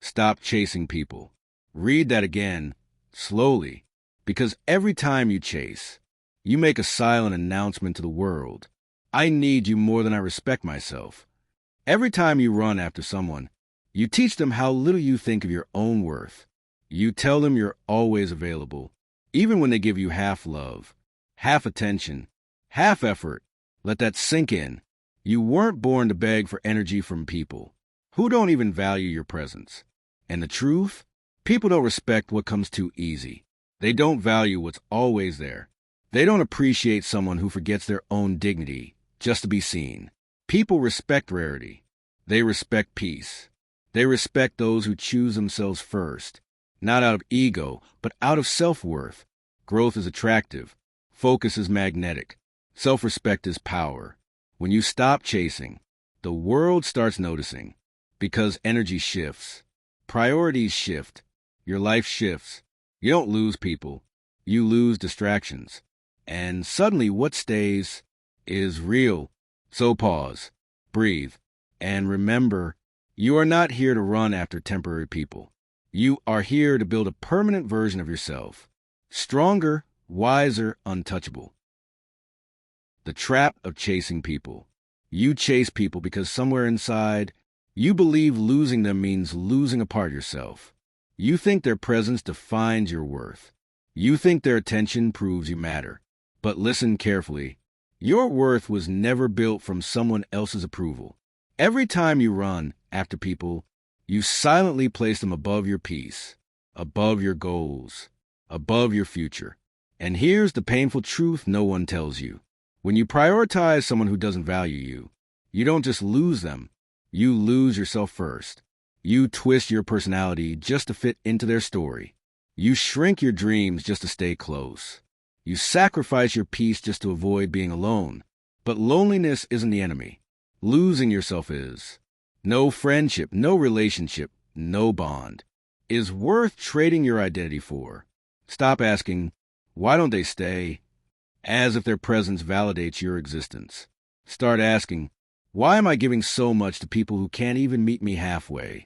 Stop chasing people. Read that again, slowly, because every time you chase, you make a silent announcement to the world. I need you more than I respect myself. Every time you run after someone, you teach them how little you think of your own worth. You tell them you're always available, even when they give you half love, half attention, half effort. Let that sink in. You weren't born to beg for energy from people who don't even value your presence. And the truth? People don't respect what comes too easy. They don't value what's always there. They don't appreciate someone who forgets their own dignity just to be seen. People respect rarity. They respect peace. They respect those who choose themselves first, not out of ego, but out of self-worth. Growth is attractive. Focus is magnetic. Self-respect is power. When you stop chasing, the world starts noticing, because energy shifts. Priorities shift. Your life shifts. You don't lose people. You lose distractions. And suddenly what stays is real. So pause, breathe, and remember, you are not here to run after temporary people. You are here to build a permanent version of yourself. Stronger, wiser, untouchable. The trap of chasing people. You chase people because somewhere inside, you believe losing them means losing a part of yourself. You think their presence defines your worth. You think their attention proves you matter. But listen carefully. Your worth was never built from someone else's approval. Every time you run after people, you silently place them above your peace, above your goals, above your future. And here's the painful truth no one tells you. When you prioritize someone who doesn't value you, you don't just lose them, you lose yourself first. You twist your personality just to fit into their story. You shrink your dreams just to stay close. You sacrifice your peace just to avoid being alone. But loneliness isn't the enemy. Losing yourself is. No friendship, no relationship, no bond is worth trading your identity for. Stop asking, why don't they stay? As if their presence validates your existence. Start asking, why am I giving so much to people who can't even meet me halfway?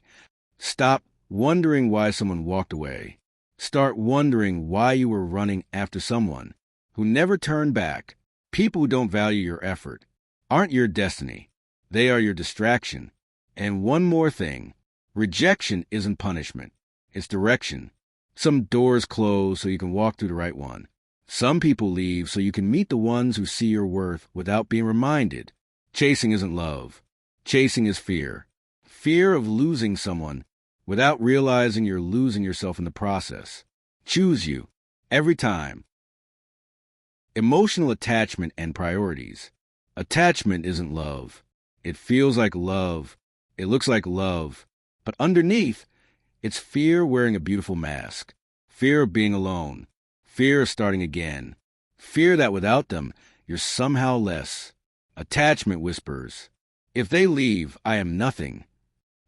Stop wondering why someone walked away. Start wondering why you were running after someone who never turned back. People who don't value your effort aren't your destiny. They are your distraction. And one more thing, rejection isn't punishment. It's direction. Some doors close so you can walk through the right one. Some people leave so you can meet the ones who see your worth without being reminded. Chasing isn't love. Chasing is fear. Fear of losing someone without realizing you're losing yourself in the process. Choose you, every time. Emotional attachment and priorities. Attachment isn't love. It feels like love. It looks like love. But underneath, it's fear wearing a beautiful mask. Fear of being alone. Fear of starting again. Fear that without them, you're somehow less. Attachment whispers, if they leave, I am nothing.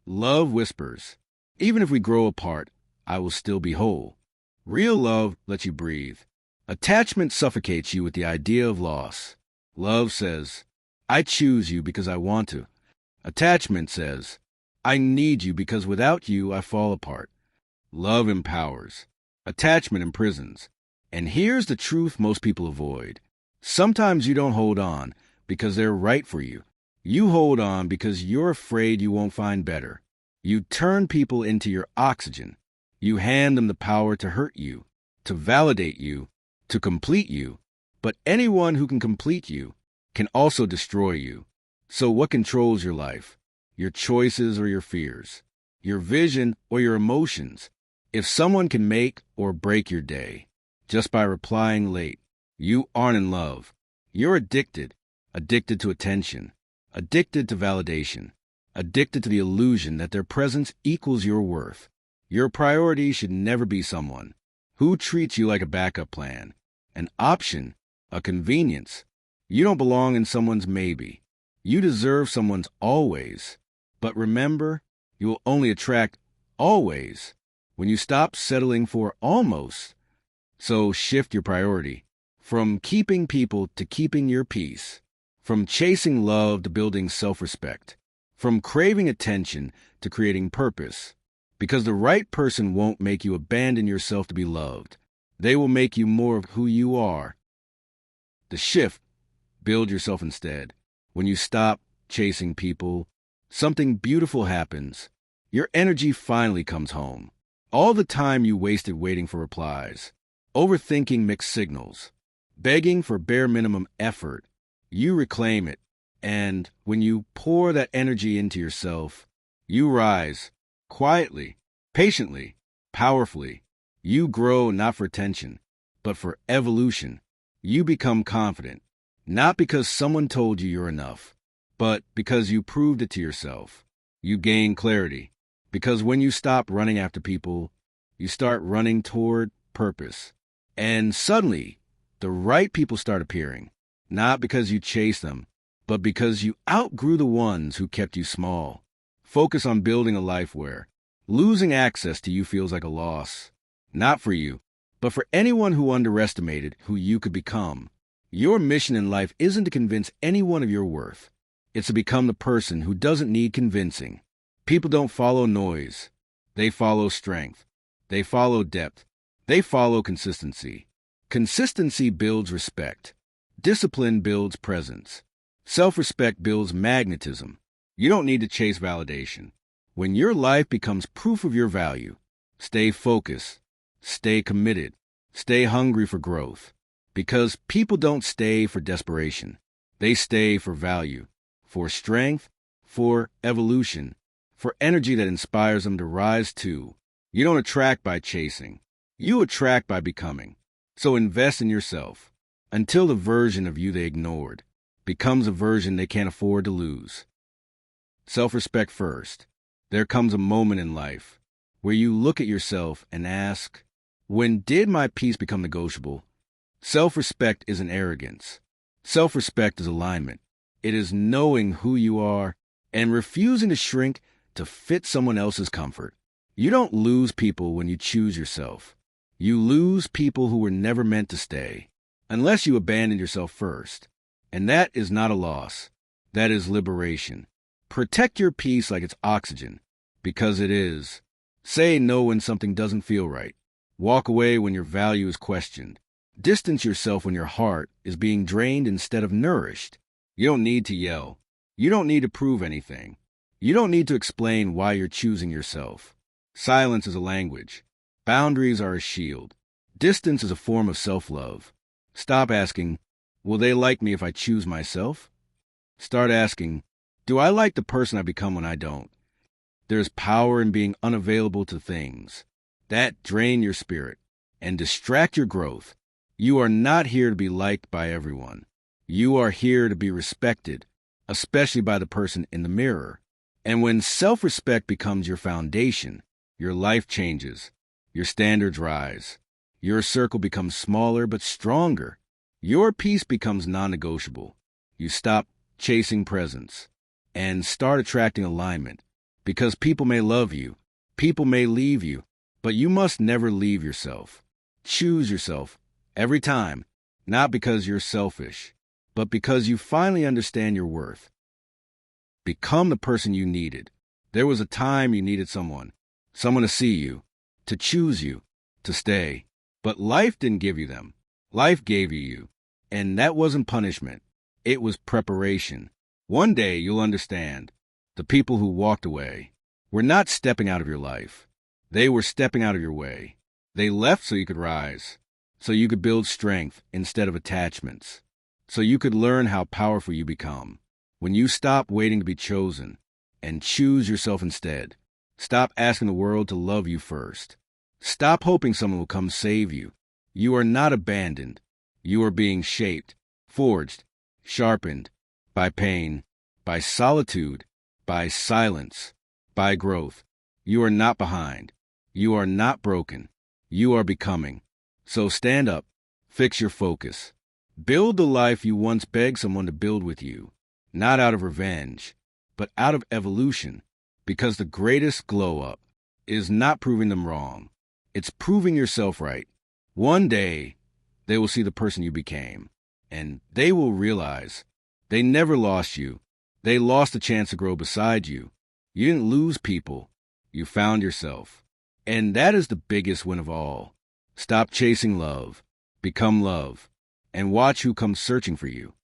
Love whispers, even if we grow apart, I will still be whole. Real love lets you breathe. Attachment suffocates you with the idea of loss. Love says, I choose you because I want to. Attachment says, I need you because without you, I fall apart. Love empowers. Attachment imprisons. And here's the truth most people avoid. Sometimes you don't hold on because they're right for you. You hold on because you're afraid you won't find better. You turn people into your oxygen. You hand them the power to hurt you, to validate you, to complete you. But anyone who can complete you can also destroy you. So what controls your life? Your choices or your fears? Your vision or your emotions? If someone can make or break your day just by replying late, you aren't in love. You're addicted. Addicted to attention. Addicted to validation. Addicted to the illusion that their presence equals your worth. Your priority should never be someone who treats you like a backup plan, an option, a convenience. You don't belong in someone's maybe. You deserve someone's always. But remember, you will only attract always when you stop settling for almost. So shift your priority from keeping people to keeping your peace, from chasing love to building self-respect, from craving attention to creating purpose. Because the right person won't make you abandon yourself to be loved. They will make you more of who you are. The shift, build yourself instead. When you stop chasing people, something beautiful happens. Your energy finally comes home. All the time you wasted waiting for replies, overthinking mixed signals, begging for bare minimum effort, you reclaim it. And when you pour that energy into yourself, you rise quietly, patiently, powerfully. You grow not for attention, but for evolution. You become confident, not because someone told you you're enough, but because you proved it to yourself. You gain clarity, because when you stop running after people, you start running toward purpose. And suddenly, the right people start appearing, not because you chase them, but because you outgrew the ones who kept you small. Focus on building a life where losing access to you feels like a loss. Not for you, but for anyone who underestimated who you could become. Your mission in life isn't to convince anyone of your worth. It's to become the person who doesn't need convincing. People don't follow noise. They follow strength. They follow depth. They follow consistency. Consistency builds respect. Discipline builds presence. Self-respect builds magnetism. You don't need to chase validation. When your life becomes proof of your value, stay focused, stay committed, stay hungry for growth. Because people don't stay for desperation. They stay for value, for strength, for evolution, for energy that inspires them to rise too. You don't attract by chasing. You attract by becoming. So invest in yourself until the version of you they ignored becomes a version they can't afford to lose. Self-respect first. There comes a moment in life where you look at yourself and ask, when did my peace become negotiable? Self-respect isn't arrogance. Self-respect is alignment. It is knowing who you are and refusing to shrink to fit someone else's comfort. You don't lose people when you choose yourself. You lose people who were never meant to stay, unless you abandon yourself first. And that is not a loss. That is liberation. Protect your peace like it's oxygen, because it is. Say no when something doesn't feel right. Walk away when your value is questioned. Distance yourself when your heart is being drained instead of nourished. You don't need to yell. You don't need to prove anything. You don't need to explain why you're choosing yourself. Silence is a language. Boundaries are a shield. Distance is a form of self-love. Stop asking, will they like me if I choose myself? Start asking, do I like the person I become when I don't? There's power in being unavailable to things that drain your spirit and distract your growth. You are not here to be liked by everyone. You are here to be respected, especially by the person in the mirror. And when self-respect becomes your foundation, your life changes. Your standards rise. Your circle becomes smaller but stronger. Your peace becomes non-negotiable. You stop chasing presence and start attracting alignment. Because people may love you, people may leave you, but you must never leave yourself. Choose yourself every time, not because you're selfish, but because you finally understand your worth. Become the person you needed. There was a time you needed someone to see you, to choose you, to stay. But life didn't give you them. Life gave you you. And that wasn't punishment. It was preparation. One day you'll understand. The people who walked away were not stepping out of your life. They were stepping out of your way. They left so you could rise, so you could build strength instead of attachments, so you could learn how powerful you become. When you stop waiting to be chosen and choose yourself instead, stop asking the world to love you first. Stop hoping someone will come save you. You are not abandoned. You are being shaped, forged, sharpened by pain, by solitude, by silence, by growth. You are not behind. You are not broken. You are becoming. So stand up, fix your focus. Build the life you once begged someone to build with you, not out of revenge, but out of evolution, because the greatest glow-up is not proving them wrong. It's proving yourself right. One day, they will see the person you became, and they will realize they never lost you. They lost the chance to grow beside you. You didn't lose people. You found yourself. And that is the biggest win of all. Stop chasing love, become love, and watch who comes searching for you.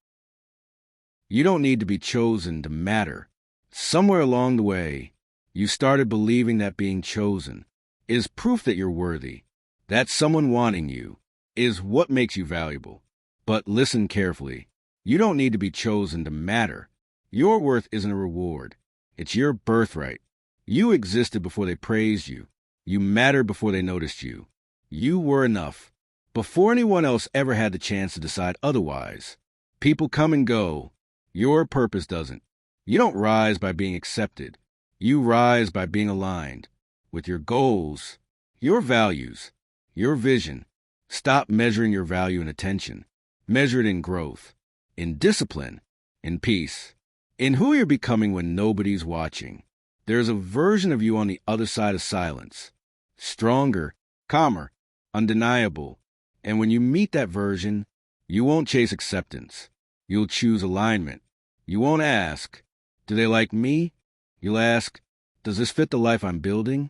You don't need to be chosen to matter. Somewhere along the way, you started believing that being chosen is proof that you're worthy, that someone wanting you is what makes you valuable. But listen carefully. You don't need to be chosen to matter. Your worth isn't a reward. It's your birthright. You existed before they praised you. You mattered before they noticed you. You were enough before anyone else ever had the chance to decide otherwise. People come and go. Your purpose doesn't. You don't rise by being accepted. You rise by being aligned with your goals, your values, your vision. Stop measuring your value in attention. Measure it in growth, in discipline, in peace, in who you're becoming when nobody's watching. There's a version of you on the other side of silence. Stronger, calmer, undeniable. And when you meet that version, you won't chase acceptance. You'll choose alignment. You won't ask, do they like me? You'll ask, does this fit the life I'm building?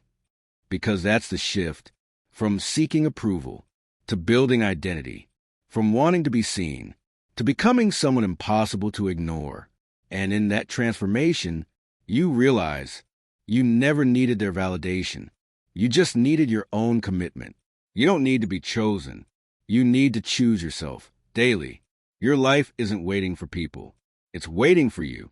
Because that's the shift from seeking approval to building identity, from wanting to be seen to becoming someone impossible to ignore. And in that transformation, you realize you never needed their validation. You just needed your own commitment. You don't need to be chosen. You need to choose yourself daily. Your life isn't waiting for people. It's waiting for you.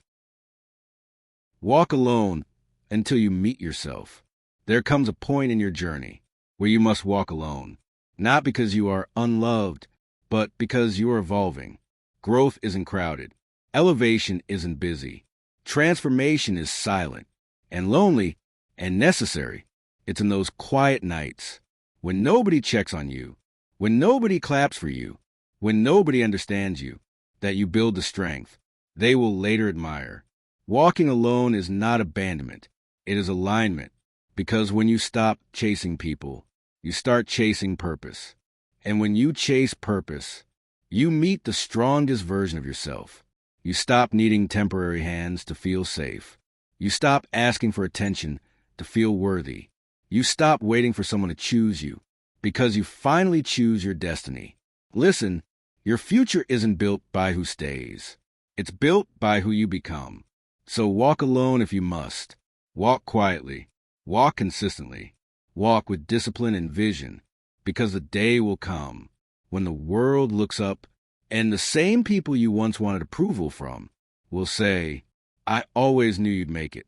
Walk alone until you meet yourself. There comes a point in your journey where you must walk alone, not because you are unloved, but because you are evolving. Growth isn't crowded. Elevation isn't busy. Transformation is silent and lonely and necessary. It's in those quiet nights when nobody checks on you, when nobody claps for you, when nobody understands you, that you build the strength they will later admire. Walking alone is not abandonment. It is alignment. Because when you stop chasing people, you start chasing purpose. And when you chase purpose, you meet the strongest version of yourself. You stop needing temporary hands to feel safe. You stop asking for attention to feel worthy. You stop waiting for someone to choose you because you finally choose your destiny. Listen, your future isn't built by who stays. It's built by who you become. So walk alone if you must. Walk quietly. Walk consistently. Walk with discipline and vision, because the day will come when the world looks up and the same people you once wanted approval from will say, I always knew you'd make it.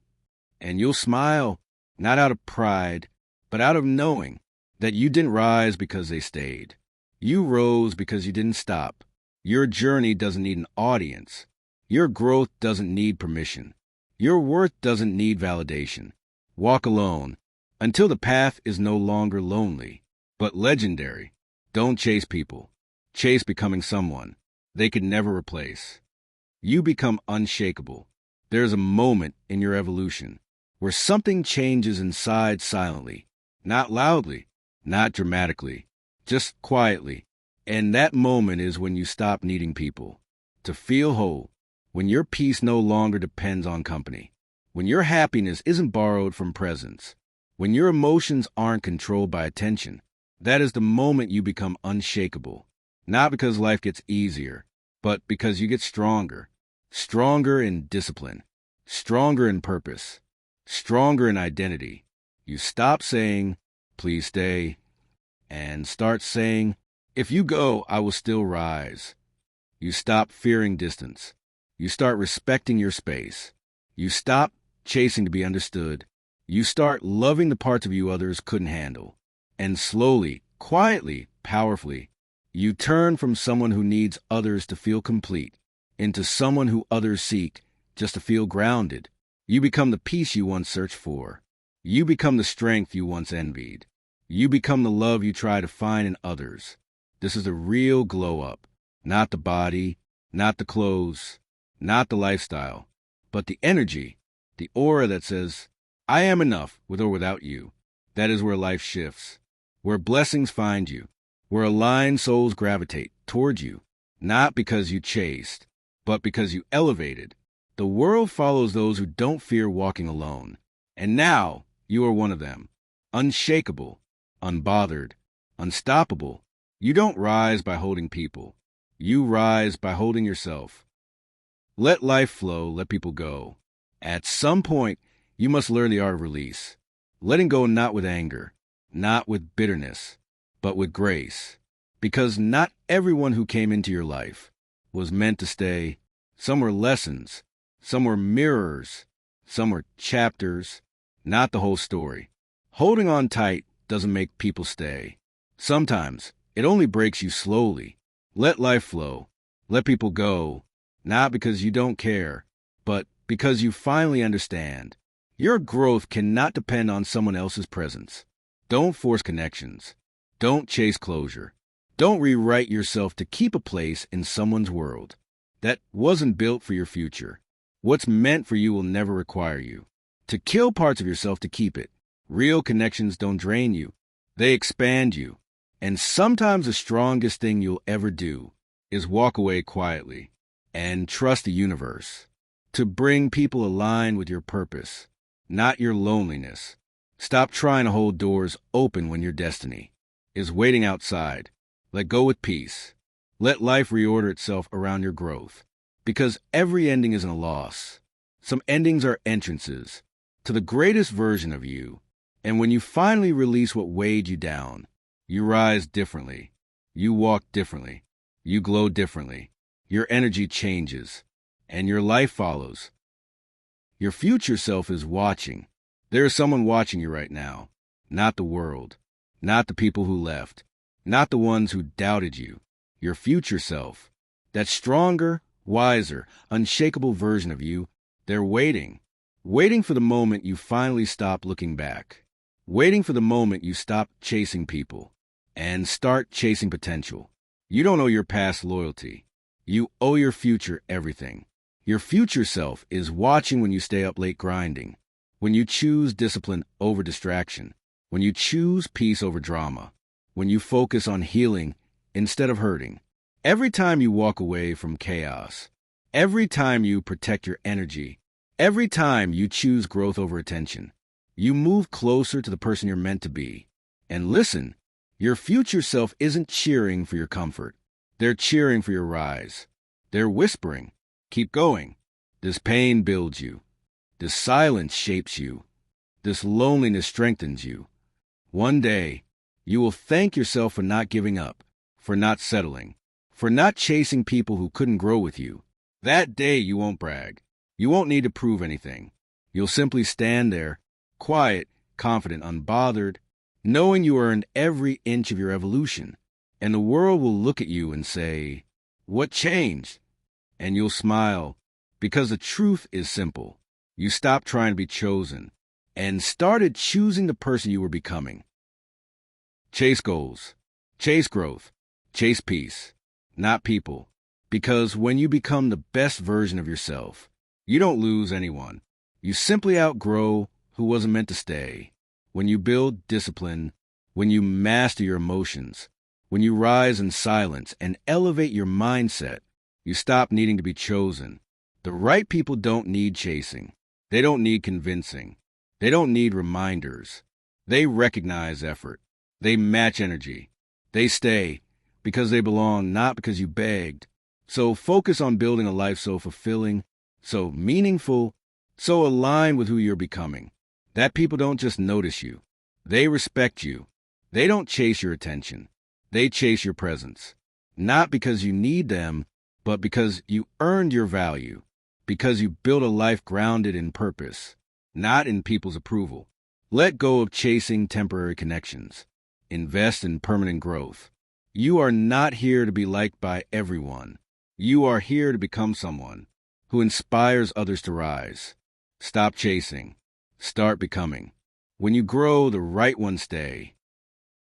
And you'll smile, not out of pride, but out of knowing that you didn't rise because they stayed. You rose because you didn't stop. Your journey doesn't need an audience. Your growth doesn't need permission. Your worth doesn't need validation. Walk alone until the path is no longer lonely, but legendary. Don't chase people. Chase becoming someone they could never replace. You become unshakable. There's a moment in your evolution where something changes inside silently, not loudly, not dramatically, just quietly. And that moment is when you stop needing people to feel whole, when your peace no longer depends on company, when your happiness isn't borrowed from presence, when your emotions aren't controlled by attention. That is the moment you become unshakable, not because life gets easier, but because you get stronger. Stronger in discipline, stronger in purpose, stronger in identity. You stop saying, please stay, and start saying, if you go, I will still rise. You stop fearing distance. You start respecting your space. You stop chasing to be understood. You start loving the parts of you others couldn't handle. And slowly, quietly, powerfully, you turn from someone who needs others to feel complete into someone who others seek just to feel grounded. You become the peace you once searched for. You become the strength you once envied. You become the love you try to find in others. This is the real glow up, not the body, not the clothes, not the lifestyle, but the energy, the aura that says, I am enough with or without you. That is where life shifts, where blessings find you, where aligned souls gravitate toward you, not because you chased, but because you elevated. The world follows those who don't fear walking alone. And now, You are one of them. Unshakable, unbothered, unstoppable. You don't rise by holding people. You rise by holding yourself. Let life flow, let people go. At some point, you must learn the art of release. Letting go not with anger, not with bitterness, but with grace. Because not everyone who came into your life was meant to stay. Some were lessons, some were mirrors, some were chapters, not the whole story. Holding on tight doesn't make people stay. Sometimes it only breaks you slowly. Let life flow. Let people go, not because you don't care, but because you finally understand. Your growth cannot depend on someone else's presence. Don't force connections. Don't chase closure. Don't rewrite yourself to keep a place in someone's world. That wasn't built for your future. What's meant for you will never require you to kill parts of yourself to keep it. Real connections don't drain you. They expand you. And sometimes the strongest thing you'll ever do is walk away quietly and trust the universe to bring people aligned with your purpose, not your loneliness. Stop trying to hold doors open when your destiny is waiting outside. Let go with peace. Let life reorder itself around your growth, because every ending isn't a loss. Some endings are entrances to the greatest version of you. And when you finally release what weighed you down, you rise differently. You walk differently. You glow differently. Your energy changes, and your life follows. Your future self is watching. There is someone watching you right now, not the world, not the people who left, not the ones who doubted you. Your future self, that stronger, wiser, unshakable version of you, they're waiting for the moment you finally stop looking back, waiting for the moment you stop chasing people and start chasing potential. You don't owe your past loyalty. You owe your future everything. Your future self is watching when you stay up late grinding, when you choose discipline over distraction, when you choose peace over drama, when you focus on healing instead of hurting. Every time you walk away from chaos, every time you protect your energy, every time you choose growth over attention, you move closer to the person you're meant to be. And listen, your future self isn't cheering for your comfort. They're cheering for your rise. They're whispering, keep going. This pain builds you. This silence shapes you. This loneliness strengthens you. One day, you will thank yourself for not giving up, for not settling, for not chasing people who couldn't grow with you. That day you won't brag. You won't need to prove anything. You'll simply stand there, quiet, confident, unbothered, knowing you earned every inch of your evolution. And the world will look at you and say, "What changed?" And you'll smile, because the truth is simple. You stopped trying to be chosen and started choosing the person you were becoming. Chase goals, chase growth, chase peace, not people. Because when you become the best version of yourself, you don't lose anyone. You simply outgrow who wasn't meant to stay. When you build discipline, when you master your emotions, when you rise in silence and elevate your mindset, you stop needing to be chosen. The right people don't need chasing. They don't need convincing. They don't need reminders. They recognize effort. They match energy. They stay because they belong, not because you begged. So focus on building a life so fulfilling, so meaningful, so aligned with who you're becoming, that people don't just notice you. They respect you. They don't chase your attention. They chase your presence. Not because you need them, but because you earned your value. Because you built a life grounded in purpose, not in people's approval. Let go of chasing temporary connections. Invest in permanent growth. You are not here to be liked by everyone. You are here to become someone who inspires others to rise. Stop chasing. Start becoming. When you grow, the right ones stay.